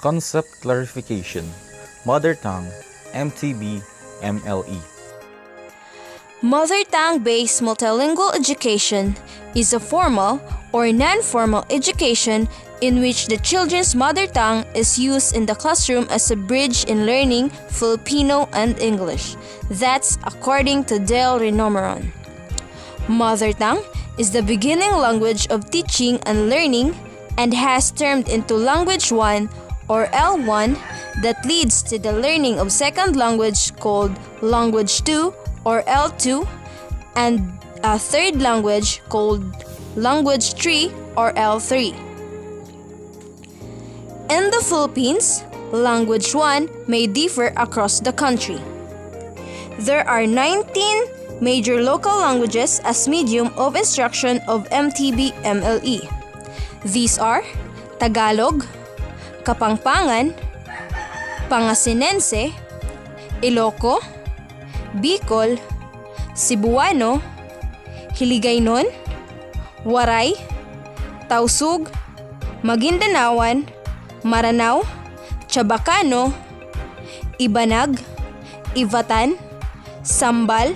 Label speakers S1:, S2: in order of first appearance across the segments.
S1: Concept clarification. Mother tongue, MTB-MLE.
S2: Mother tongue-based multilingual education is a formal or non-formal education in which the children's mother tongue is used in the classroom as a bridge in learning Filipino and English. That's according to Del Renomeron. Mother tongue is the beginning language of teaching and learning and has turned into Language 1 or L1 that leads to the learning of second language called Language 2 or L2 and a third language called Language 3 or L3. In the Philippines, Language 1 may differ across the country. There are 19 major local languages as medium of instruction of MTB-MLE. These are Tagalog, Kapampangan, Pangasinense, Iloco, Bicol, Cebuano, Hiligaynon, Waray, Tausug, Magindanaoan, Maranao, Chabacano, Ibanag, Ivatan, Sambal,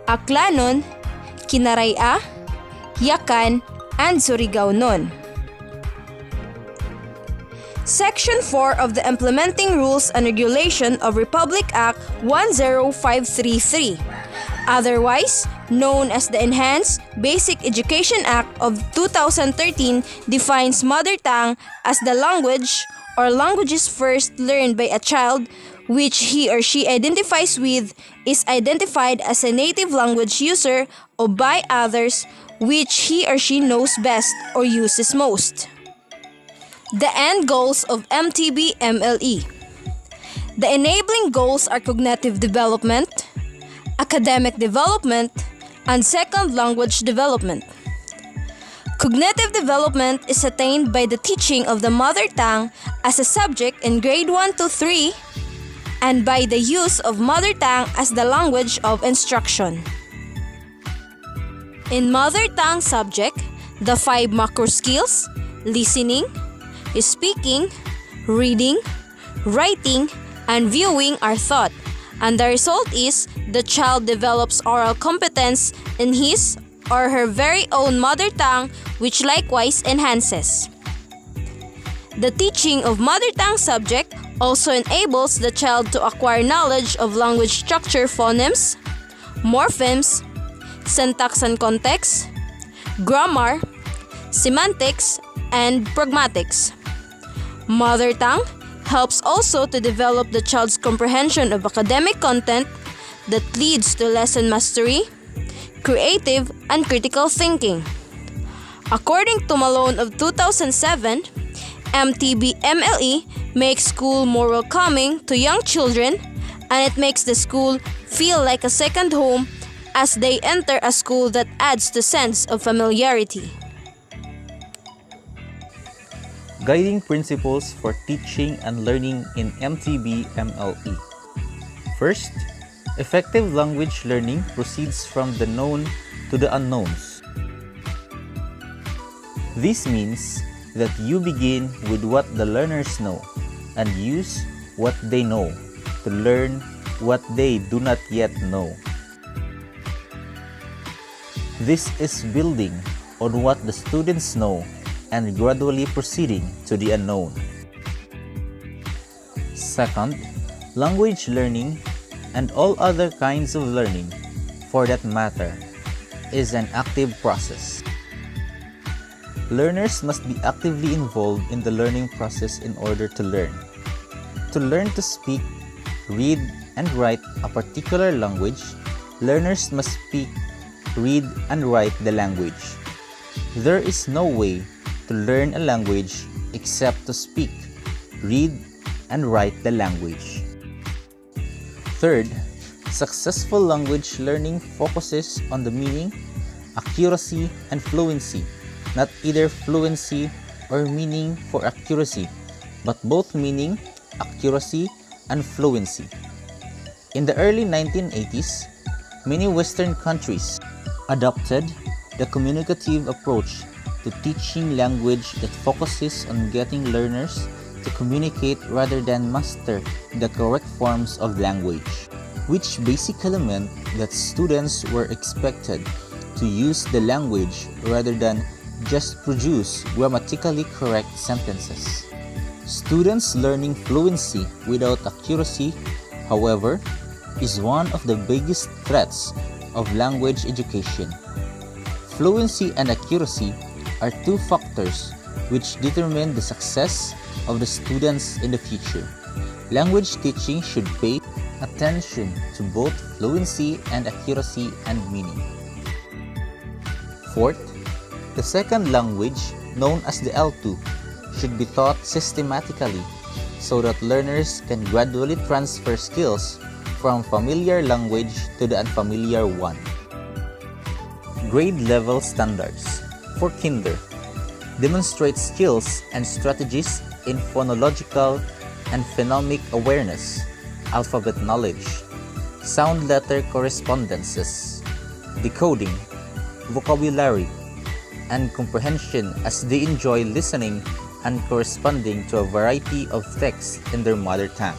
S2: Aklanon, Kinaraya, Yakan, and Surigao-non. Section 4 of the Implementing Rules and Regulation of Republic Act 10533, otherwise known as the Enhanced Basic Education Act of 2013, defines mother tongue as the language or languages first learned by a child which he or she identifies with, is identified as a native language user, or by others which he or she knows best or uses most. The end goals of MTB-MLE. The enabling goals are cognitive development, academic development, and second language development. Cognitive development is attained by the teaching of the mother tongue as a subject in grade 1 to 3 and by the use of mother tongue as the language of instruction. In mother tongue subject, the 5 macro skills, listening, speaking, reading, writing, and viewing are taught, and the result is the child develops oral competence in his or her very own mother tongue, which likewise enhances. The teaching of mother tongue subject also enables the child to acquire knowledge of language structure, phonemes, morphemes, syntax and context, grammar, semantics, and pragmatics. Mother tongue helps also to develop the child's comprehension of academic content that leads to lesson mastery, creative, and critical thinking. According to Malone of 2007, MTB-MLE makes school more welcoming to young children, and it makes the school feel like a second home as they enter a school that adds the sense of familiarity.
S1: Guiding principles for teaching and learning in MTB-MLE. First, effective language learning proceeds from the known to the unknowns. This means that you begin with what the learners know and use what they know to learn what they do not yet know. This is building on what the students know and gradually proceeding to the unknown. Second, language learning and all other kinds of learning, for that matter, is an active process. Learners must be actively involved in the learning process in order to learn. To learn to speak, read, and write a particular language, learners must speak, read, and write the language. There is no way to learn a language except to speak, read, and write the language. Third, successful language learning focuses on the meaning, accuracy, and fluency, not either fluency or meaning for accuracy, but both meaning, accuracy, and fluency. In the early 1980s, many Western countries adopted the communicative approach to teaching language that focuses on getting learners to to communicate rather than master the correct forms of language, which basically meant that students were expected to use the language rather than just produce grammatically correct sentences. Students learning fluency without accuracy, however, is one of the biggest threats of language education. Fluency and accuracy are two factors which determine the success of the students in the future. Language teaching should pay attention to both fluency and accuracy and meaning. Fourth, the second language, known as the L2, should be taught systematically so that learners can gradually transfer skills from familiar language to the unfamiliar one. Grade level standards for Kinder demonstrate skills and strategies in phonological and phonemic awareness, alphabet knowledge, sound letter correspondences, decoding, vocabulary, and comprehension as they enjoy listening and corresponding to a variety of texts in their mother tongue.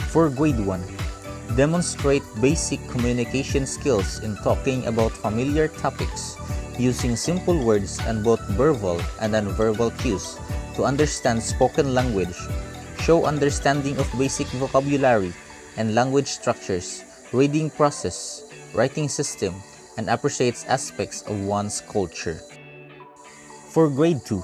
S1: For Grade 1, demonstrate basic communication skills in talking about familiar topics using simple words and both verbal and nonverbal cues to understand spoken language, show understanding of basic vocabulary and language structures, reading process, writing system, and appreciates aspects of one's culture. For Grade 2,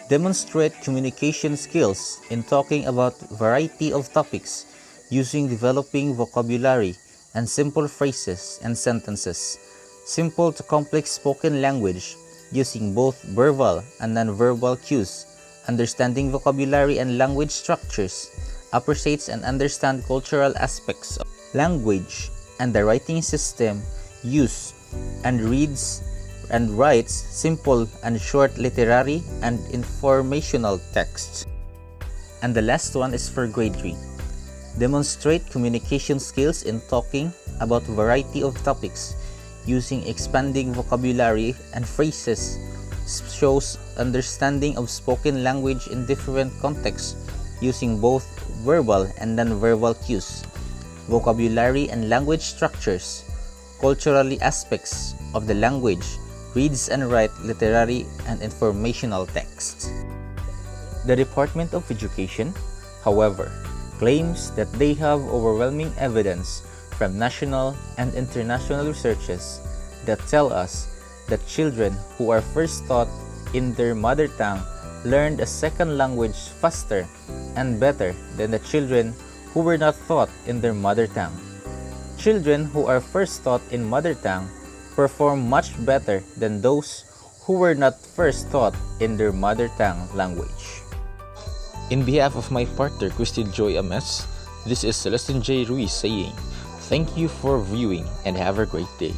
S1: demonstrate communication skills in talking about variety of topics using developing vocabulary and simple phrases and sentences, simple to complex spoken language using both verbal and nonverbal cues, understanding vocabulary and language structures, appreciates and understands cultural aspects of language and the writing system used, and reads and writes simple and short literary and informational texts. And the last one is for Grade 3. Demonstrate communication skills in talking about variety of topics using expanding vocabulary and phrases, shows understanding of spoken language in different contexts using both verbal and non-verbal cues, vocabulary and language structures, culturally aspects of the language, reads and writes literary and informational texts. The Department of Education, however, claims that they have overwhelming evidence from national and international researches that tell us that children who are first taught in their mother tongue learned a second language faster and better than the children who were not taught in their mother tongue. Children who are first taught in mother tongue perform much better than those who were not first taught in their mother tongue language. In behalf of my partner Christel MS, this is Celestinjay Ruiz saying, thank you for viewing and have a great day.